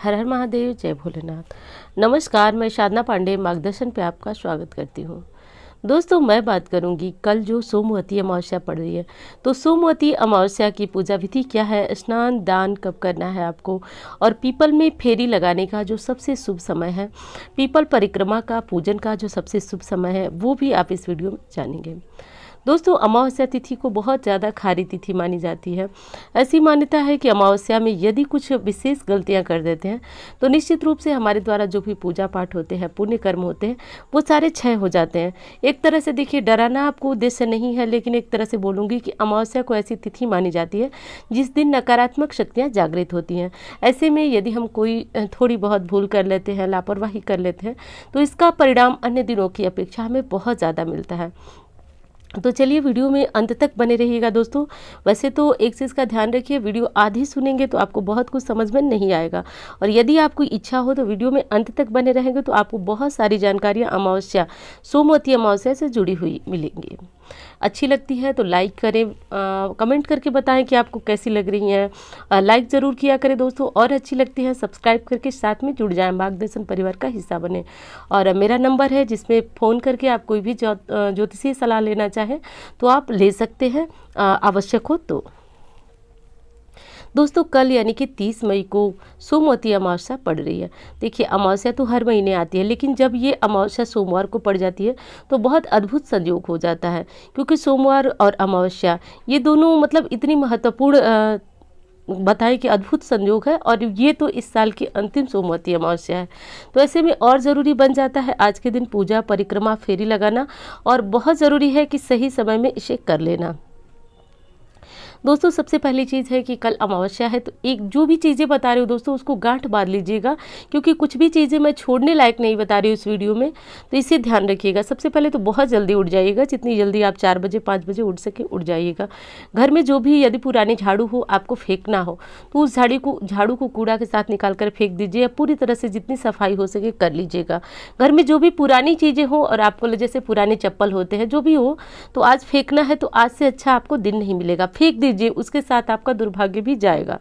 हर हर महादेव, जय भोलेनाथ। नमस्कार, मैं साधना पांडे मार्गदर्शन पे आपका स्वागत करती हूँ। दोस्तों, मैं बात करूँगी कल जो सोमवती अमावस्या पड़ रही है, तो सोमवती अमावस्या की पूजा विधि क्या है, स्नान दान कब करना है आपको, और पीपल में फेरी लगाने का जो सबसे शुभ समय है, पीपल परिक्रमा का पूजन का जो सबसे शुभ समय है, वो भी आप इस वीडियो में जानेंगे। दोस्तों, अमावस्या तिथि को बहुत ज़्यादा खारी तिथि मानी जाती है। ऐसी मान्यता है कि अमावस्या में यदि कुछ विशेष गलतियां कर देते हैं तो निश्चित रूप से हमारे द्वारा जो भी पूजा पाठ होते हैं, पुण्य कर्म होते हैं, वो सारे क्षय हो जाते हैं। एक तरह से देखिए, डराना आपको उद्देश्य नहीं है, लेकिन एक तरह से बोलूँगी कि अमावस्या को ऐसी तिथि मानी जाती है जिस दिन नकारात्मक शक्तियाँ जागृत होती हैं। ऐसे में यदि हम कोई थोड़ी बहुत भूल कर लेते हैं, लापरवाही कर लेते हैं, तो इसका परिणाम अन्य दिनों की अपेक्षा हमें बहुत ज़्यादा मिलता है। तो चलिए, वीडियो में अंत तक बने रहिएगा दोस्तों। वैसे तो एक चीज़ का ध्यान रखिए, वीडियो आधी सुनेंगे तो आपको बहुत कुछ समझ में नहीं आएगा, और यदि आपको इच्छा हो तो वीडियो में अंत तक बने रहेंगे तो आपको बहुत सारी जानकारियाँ अमावस्या, सोमवती अमावस्या से जुड़ी हुई मिलेंगी। अच्छी लगती है तो लाइक करें, कमेंट करके बताएं कि आपको कैसी लग रही हैं। लाइक ज़रूर किया करें दोस्तों, और अच्छी लगती है सब्सक्राइब करके साथ में जुड़ जाएं, मार्गदर्शन परिवार का हिस्सा बने। और मेरा नंबर है जिसमें फ़ोन करके आप कोई भी ज्योतिषीय सलाह लेना चाहें तो आप ले सकते हैं, आवश्यक हो तो। दोस्तों, कल यानी कि 30 मई को सोमवती अमावस्या पड़ रही है। देखिए, अमावस्या तो हर महीने आती है, लेकिन जब ये अमावस्या सोमवार को पड़ जाती है तो बहुत अद्भुत संयोग हो जाता है, क्योंकि सोमवार और अमावस्या ये दोनों मतलब इतनी महत्वपूर्ण बताएं कि अद्भुत संयोग है, और ये तो इस साल की अंतिम सोमवती अमावस्या है। तो ऐसे में और ज़रूरी बन जाता है आज के दिन पूजा, परिक्रमा, फेरी लगाना, और बहुत ज़रूरी है कि सही समय में इसे कर लेना। दोस्तों, सबसे पहली चीज़ है कि कल अमावस्या है, तो एक जो भी चीज़ें बता रही हूँ दोस्तों, उसको गांठ बांध लीजिएगा, क्योंकि कुछ भी चीज़ें मैं छोड़ने लायक नहीं बता रही हूँ इस वीडियो में, तो इसे ध्यान रखिएगा। सबसे पहले तो बहुत जल्दी उठ जाइएगा, जितनी जल्दी आप 4 बजे 5 बजे उठ सके उठ जाइएगा। घर में जो भी यदि पुरानी झाड़ू हो आपको फेंकना हो तो उस झाड़ू को कूड़ा के साथ निकाल कर फेंक दीजिए, या पूरी तरह से जितनी सफाई हो सके कर लीजिएगा। घर में जो भी पुरानी चीज़ें हो, और आपको जैसे पुराने चप्पल होते हैं, जो भी हो, तो आज फेंकना है, तो आज से अच्छा आपको दिन नहीं मिलेगा, फेंक दीजिए, उसके साथ आपका दुर्भाग्य भी जाएगा।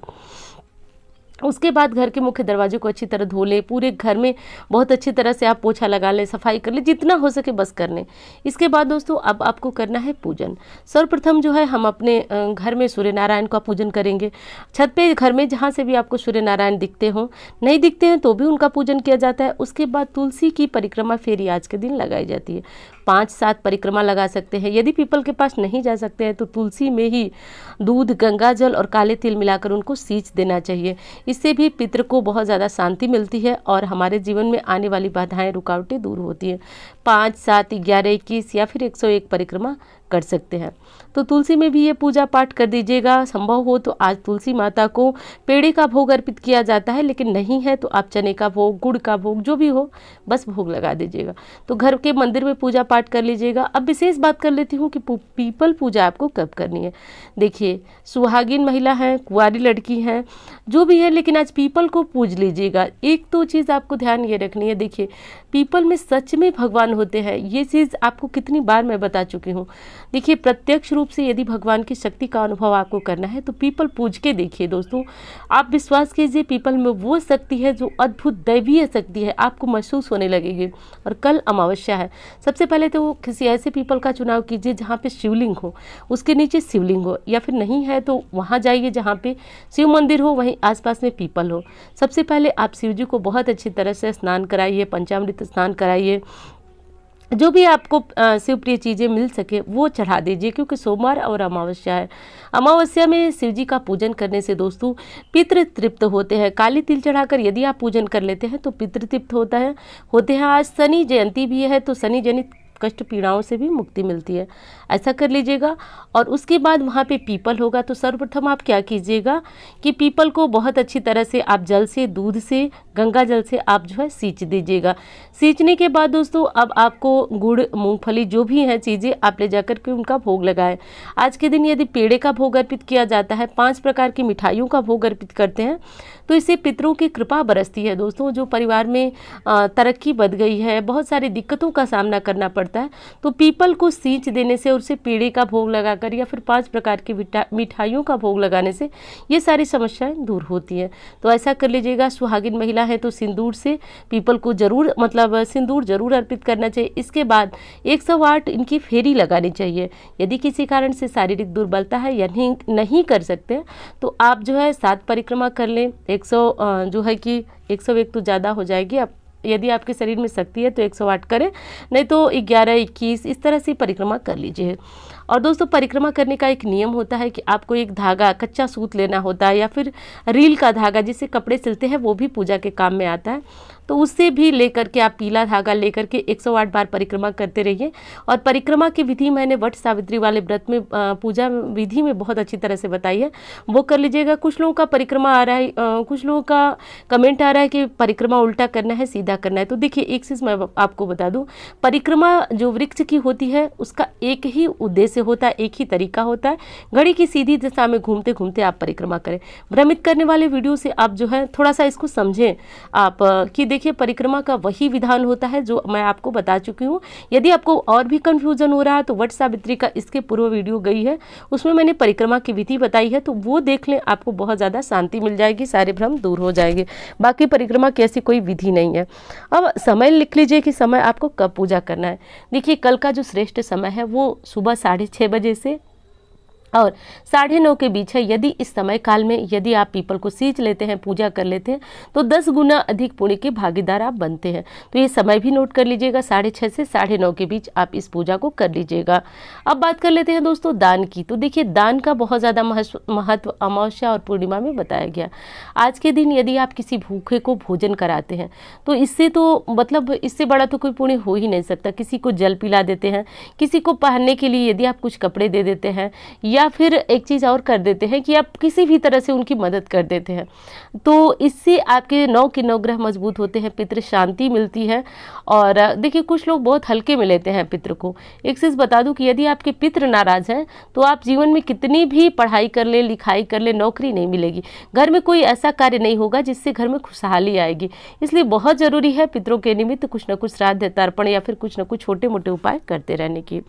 उसके बाद घर के मुख्य दरवाजे को अच्छी तरह धो लें, पूरे घर में बहुत अच्छी तरह से आप पोछा लगा लें, सफाई कर लें, जितना हो सके बस कर लें। इसके बाद दोस्तों, अब आपको करना है पूजन। सर्वप्रथम जो है, हम अपने घर में सूर्य नारायण का पूजन करेंगे। छत पे घर में जहाँ से भी आपको सूर्य नारायण दिखते हों, नहीं दिखते हैं तो भी उनका पूजन किया जाता है। उसके बाद तुलसी की परिक्रमा फेरी आज के दिन लगाई जाती है। 5-7 परिक्रमा लगा सकते हैं। यदि पीपल के पास नहीं जा सकते हैं तो तुलसी में ही दूध, गंगा जल और काले तिल मिलाकर उनको सींच देना चाहिए। इससे भी पितृ को बहुत ज़्यादा शांति मिलती है, और हमारे जीवन में आने वाली बाधाएं, रुकावटें दूर होती हैं। 5, 7, 11, 21 या फिर 101 परिक्रमा कर सकते हैं। तो तुलसी में भी ये पूजा पाठ कर दीजिएगा। संभव हो तो आज तुलसी माता को पेड़े का भोग अर्पित किया जाता है, लेकिन नहीं है तो आप चने का भोग, गुड़ का भोग, जो भी हो, बस भोग लगा दीजिएगा। तो घर के मंदिर में पूजा पाठ कर लीजिएगा। अब विशेष बात कर लेती हूँ कि पीपल पूजा आपको कब करनी है। देखिए, सुहागिन महिला है, कुंवारी लड़की है, जो भी है, लेकिन आज पीपल को पूज लीजिएगा। एक तो चीज़ आपको ध्यान ये रखनी है, देखिए, पीपल में सच में भगवान होते हैं। ये चीज़ आपको कितनी बार मैं बता चुकी हूँ। देखिए, प्रत्यक्ष रूप से यदि भगवान की शक्ति का अनुभव आपको करना है तो पीपल पूज के देखिए दोस्तों। आप विश्वास कीजिए, पीपल में वो शक्ति है जो अद्भुत दैवीय शक्ति है, आपको महसूस होने लगेगी। और कल अमावस्या है, सबसे पहले तो किसी ऐसे पीपल का चुनाव कीजिए जहाँ पे शिवलिंग हो, उसके नीचे शिवलिंग हो, या फिर नहीं है तो वहाँ जाइए जहाँ पे शिव मंदिर हो, वहीं आसपास में पीपल हो। सबसे पहले आप शिव जी को बहुत अच्छी तरह से स्नान कराइए, पंचामृत स्नान कराइए, जो भी आपको शिवप्रिय चीज़ें मिल सके वो चढ़ा दीजिए, क्योंकि सोमवार और अमावस्या है। अमावस्या में शिव जी का पूजन करने से दोस्तों पितृ तृप्त होते हैं। काली तिल चढ़ाकर यदि आप पूजन कर लेते हैं तो पितृ तृप्त होते हैं। आज शनि जयंती भी है, तो शनि जनित कष्ट पीड़ाओं से भी मुक्ति मिलती है। ऐसा कर लीजिएगा। और उसके बाद वहाँ पे पीपल होगा, तो सर्वप्रथम आप क्या कीजिएगा कि पीपल को बहुत अच्छी तरह से आप जल से, दूध से, गंगा जल से आप जो है सींच दीजिएगा। सींचने के बाद दोस्तों, अब आपको गुड़, मूंगफली, जो भी हैं चीज़ें, आप ले जाकर के उनका भोग लगाएं। आज के दिन यदि पेड़े का भोग अर्पित किया जाता है, 5 प्रकार की मिठाइयों का भोग अर्पित करते हैं, तो इससे पितरों की कृपा बरसती है। दोस्तों, जो परिवार में तरक्की बढ़ गई है, बहुत सारी दिक्कतों का सामना करना पड़ता है, तो पीपल को सींच देने से और उसे पेड़े का भोग लगाकर या फिर 5 प्रकार की मिठाइयों का भोग लगाने से ये सारी समस्याएं दूर होती हैं। तो ऐसा कर लीजिएगा। सुहागिन महिला है तो सिंदूर से पीपल को जरूर सिंदूर जरूर अर्पित करना चाहिए। इसके बाद 108 इनकी फेरी लगानी चाहिए। यदि किसी कारण से शारीरिक दुर्बलता है या नहीं कर सकते तो आप जो है 7 परिक्रमा कर लें। 101 तो ज़्यादा हो जाएगी। आप यदि आपके शरीर में शक्ति है तो 108 करें, नहीं तो 11, 21 इस तरह से परिक्रमा कर लीजिए। और दोस्तों, परिक्रमा करने का एक नियम होता है कि आपको एक धागा, कच्चा सूत लेना होता है या फिर रील का धागा जिससे कपड़े सिलते हैं, वो भी पूजा के काम में आता है। तो उससे भी लेकर के आप पीला धागा लेकर के 108 बार परिक्रमा करते रहिए। और परिक्रमा की विधि मैंने वट सावित्री वाले व्रत में पूजा विधि में बहुत अच्छी तरह से बताई है, वो कर लीजिएगा। कुछ लोगों का परिक्रमा आ रहा है, कुछ लोगों का कमेंट आ रहा है कि परिक्रमा उल्टा करना है, सीधा करना है। तो देखिए, एक चीज़ मैं आपको बता दूं, परिक्रमा जो वृक्ष की होती है उसका एक ही उद्देश्य होता है, एक ही तरीका होता है। घड़ी की सीधी दिशा में घूमते घूमते आप परिक्रमा करें। भ्रमित करने वाले वीडियो से आप जो है थोड़ा सा इसको समझें आप कि देखिए, परिक्रमा का वही विधान होता है जो मैं आपको बता चुकी हूँ। यदि आपको और भी कंफ्यूजन हो रहा है तो वट सावित्री का इसके पूर्व वीडियो गई है, उसमें मैंने परिक्रमा की विधि बताई है, तो वो देख लें, आपको बहुत ज़्यादा शांति मिल जाएगी, सारे भ्रम दूर हो जाएंगे। बाकी परिक्रमा की ऐसी कोई विधि नहीं है। अब समय लिख लीजिए कि समय आपको कब पूजा करना है। देखिए, कल का जो श्रेष्ठ समय है वो सुबह 6:30 बजे से और 9:30 के बीच है। यदि इस समय काल में यदि आप पीपल को सींच लेते हैं, पूजा कर लेते हैं, तो 10 गुना अधिक पुण्य के भागीदार आप बनते हैं। तो ये समय भी नोट कर लीजिएगा, 6:30 से 9:30 के बीच आप इस पूजा को कर लीजिएगा। अब बात कर लेते हैं दोस्तों दान की। तो देखिए, दान का बहुत ज़्यादा महत्व अमावस्या और पूर्णिमा में बताया गया। आज के दिन यदि आप किसी भूखे को भोजन कराते हैं तो इससे इससे बड़ा तो कोई पुण्य हो ही नहीं सकता। किसी को जल पिला देते हैं, किसी को पहनने के लिए यदि आप कुछ कपड़े दे देते हैं, या फिर एक चीज़ और कर देते हैं कि आप किसी भी तरह से उनकी मदद कर देते हैं, तो इससे आपके 9 के 9 ग्रह मजबूत होते हैं, पितृ शांति मिलती है। और देखिए, कुछ लोग बहुत हल्के में लेते हैं पितृ को। एक चीज़ बता दूं कि यदि आपके पितृ नाराज हैं तो आप जीवन में कितनी भी पढ़ाई कर ले, लिखाई कर ले, नौकरी नहीं मिलेगी। घर में कोई ऐसा कार्य नहीं होगा जिससे घर में खुशहाली आएगी। इसलिए बहुत ज़रूरी है पितरों के निमित्त कुछ न कुछ श्राद्ध, तर्पण या फिर कुछ न कुछ छोटे मोटे उपाय करते रहने की।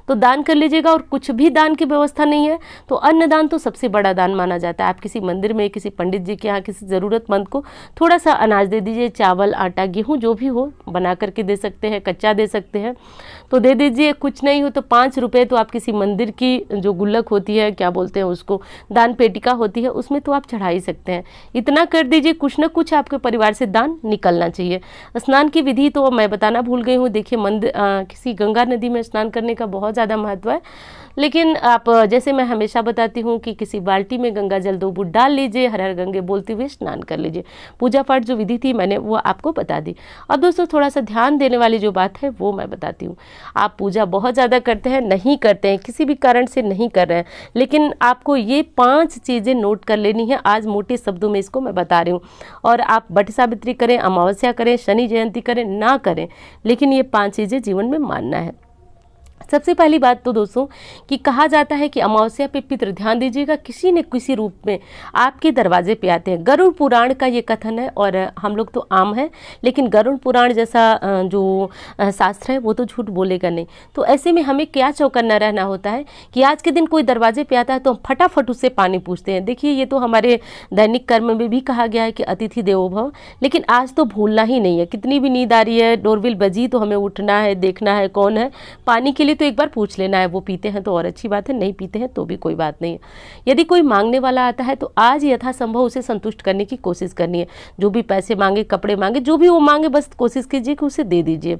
तो दान कर लीजिएगा। और कुछ भी दान की व्यवस्था नहीं है तो अन्नदान तो सबसे बड़ा दान माना जाता है। आप किसी मंदिर में, किसी पंडित जी के यहाँ किसी ज़रूरतमंद को थोड़ा सा अनाज दे दीजिए, चावल, आटा, गेहूँ जो भी हो बना करके दे सकते हैं, कच्चा दे सकते हैं तो दे दीजिए। कुछ नहीं हो तो 5 रुपये तो आप किसी मंदिर की जो गुल्लक होती है, क्या बोलते हैं उसको, दान पेटिका होती है, उसमें तो आप चढ़ा ही सकते हैं। इतना कर दीजिए, कुछ न कुछ आपके परिवार से दान निकलना चाहिए। स्नान की विधि तो मैं बताना भूल गई हूँ। देखिए, किसी गंगा नदी में स्नान करने का बहुत ज़्यादा महत्व है, लेकिन आप जैसे मैं हमेशा बताती हूँ कि किसी बाल्टी में गंगा जल 2 बूंद डाल लीजिए, हर हर गंगे बोलते हुए स्नान कर लीजिए। पूजा पाठ जो विधि थी मैंने वो आपको बता दी। अब दोस्तों, थोड़ा सा ध्यान देने वाली जो बात है वो मैं बताती हूँ। आप पूजा बहुत ज़्यादा करते हैं, नहीं करते हैं, किसी भी कारण से नहीं कर रहे हैं, लेकिन आपको ये 5 चीज़ें नोट कर लेनी है। आज मोटे शब्दों में इसको मैं बता रही हूँ। और आप वट सावित्री करें, अमावस्या करें, शनि जयंती करें, ना करें, लेकिन ये 5 चीज़ें जीवन में मानना है। सबसे पहली बात तो दोस्तों कि कहा जाता है कि अमावस्या पे पितृ, ध्यान दीजिएगा, किसी न किसी रूप में आपके दरवाजे पे आते हैं। गरुड़ पुराण का ये कथन है, और हम लोग तो आम हैं, लेकिन गरुड़ पुराण जैसा जो शास्त्र है वो तो झूठ बोलेगा नहीं। तो ऐसे में हमें क्या चौकन्ना रहना होता है कि आज के दिन कोई दरवाजे पे आता है तो हम फटाफट उससे पानी पूछते हैं। देखिए, ये तो हमारे दैनिक कर्म में भी कहा गया है कि अतिथि देवो भव, लेकिन आज तो भूलना ही नहीं है। कितनी भी नींद आ रही है, डोरबेल बजी तो हमें उठना है, देखना है कौन है, पानी के लिए तो एक बार पूछ लेना है। वो पीते हैं तो और अच्छी बात है, नहीं पीते हैं तो भी कोई बात नहीं है। यदि कोई मांगने वाला आता है तो आज यथासंभव उसे संतुष्ट करने की कोशिश करनी है। जो भी पैसे मांगे, कपड़े मांगे, जो भी वो मांगे, बस कोशिश कीजिए कि उसे दे दीजिए।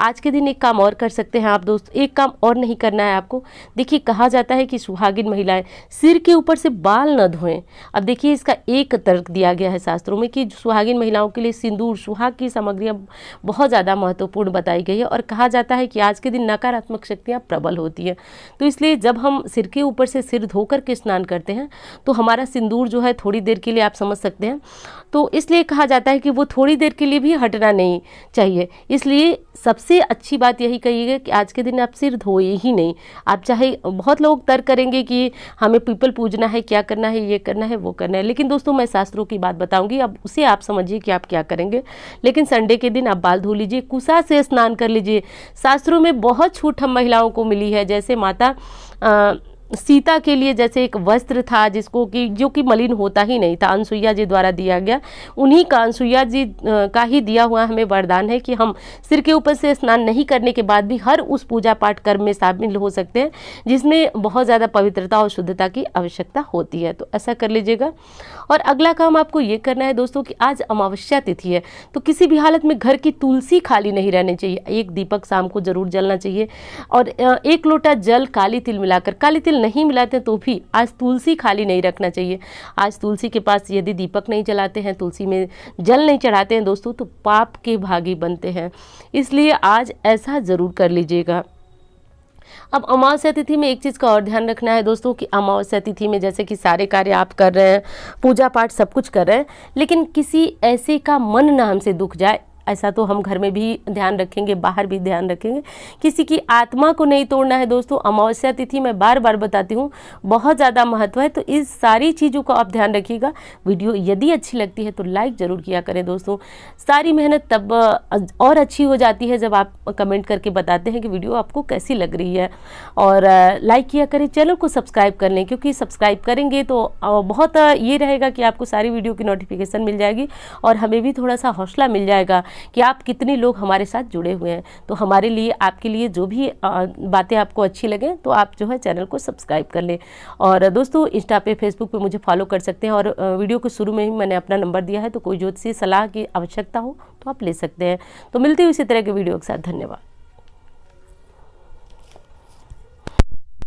आज के दिन एक काम और कर सकते हैं आप दोस्त, एक काम और नहीं करना है आपको। देखिए, कहा जाता है कि सुहागिन महिलाएं सिर के ऊपर से बाल न धोएं। अब देखिए, इसका एक तर्क दिया गया है शास्त्रों में कि सुहागिन महिलाओं के लिए सिंदूर, सुहाग की सामग्रियां बहुत ज़्यादा महत्वपूर्ण बताई गई है। और कहा जाता है कि आज के दिन नकारात्मक शक्तियाँ प्रबल होती है, तो इसलिए जब हम सिर के ऊपर से सिर धो करके स्नान करते हैं तो हमारा सिंदूर जो है थोड़ी देर के लिए, आप समझ सकते हैं, तो इसलिए कहा जाता है कि वो थोड़ी देर के लिए भी हटना नहीं चाहिए। इसलिए सबसे सबसे अच्छी बात यही कहिएगा कि आज के दिन आप सिर धोए ही नहीं। आप चाहे, बहुत लोग तर्क करेंगे कि हमें पीपल पूजना है, क्या करना है, ये करना है, वो करना है, लेकिन दोस्तों मैं शास्त्रों की बात बताऊंगी, अब उसे आप समझिए कि आप क्या करेंगे। लेकिन संडे के दिन आप बाल धो लीजिए, कुशा से स्नान कर लीजिए। शास्त्रों में बहुत छूट हम महिलाओं को मिली है। जैसे माता सीता के लिए जैसे एक वस्त्र था जिसको कि जो कि मलिन होता ही नहीं था, अनसुईया जी द्वारा दिया गया, उन्हीं का, अनसुईया जी का ही दिया हुआ हमें वरदान है कि हम सिर के ऊपर से स्नान नहीं करने के बाद भी हर उस पूजा पाठ कर्म में शामिल हो सकते हैं जिसमें बहुत ज़्यादा पवित्रता और शुद्धता की आवश्यकता होती है। तो ऐसा कर लीजिएगा। और अगला काम आपको ये करना है दोस्तों कि आज अमावस्या तिथि है, तो किसी भी हालत में घर की तुलसी खाली नहीं रहनी चाहिए। एक दीपक शाम को जरूर जलना चाहिए और 1 लोटा जल काली तिल मिलाकर, काली तिल नहीं मिलाते तो भी आज तुलसी खाली नहीं रखना चाहिए। आज तुलसी के पास यदि दीपक नहीं जलाते हैं, तुलसी में जल नहीं चढ़ाते हैं दोस्तों, तो पाप के भागी बनते हैं। इसलिए आज ऐसा ज़रूर कर लीजिएगा। अब अमावस्या तिथि में एक चीज़ का और ध्यान रखना है दोस्तों कि अमावस्या तिथि में जैसे कि सारे कार्य आप कर रहे हैं, पूजा पाठ सब कुछ कर रहे हैं, लेकिन किसी ऐसे का मन ना हमसे दुख जाए, ऐसा तो हम घर में भी ध्यान रखेंगे, बाहर भी ध्यान रखेंगे। किसी की आत्मा को नहीं तोड़ना है दोस्तों। अमावस्या तिथि मैं बार बार बताती हूँ, बहुत ज़्यादा महत्व है, तो इस सारी चीज़ों को आप ध्यान रखिएगा। वीडियो यदि अच्छी लगती है तो लाइक ज़रूर किया करें दोस्तों। सारी मेहनत तब और अच्छी हो जाती है जब आप कमेंट करके बताते हैं कि वीडियो आपको कैसी लग रही है। और लाइक किया करें, चैनल को सब्सक्राइब कर लें, क्योंकि सब्सक्राइब करेंगे तो बहुत ये रहेगा कि आपको सारी वीडियो की नोटिफिकेशन मिल जाएगी और हमें भी थोड़ा सा हौसला मिल जाएगा कि आप कितने लोग हमारे साथ जुड़े हुए हैं। तो हमारे लिए, आपके लिए जो भी बातें आपको अच्छी लगें तो आप जो है चैनल को सब्सक्राइब कर लें। और दोस्तों इंस्टा पे, फेसबुक पे मुझे फॉलो कर सकते हैं। और वीडियो के शुरू में ही मैंने अपना नंबर दिया है, तो कोई ज्योतिषी सलाह की आवश्यकता हो तो आप ले सकते हैं। तो मिलती हुई इसी तरह के वीडियो के साथ। धन्यवाद।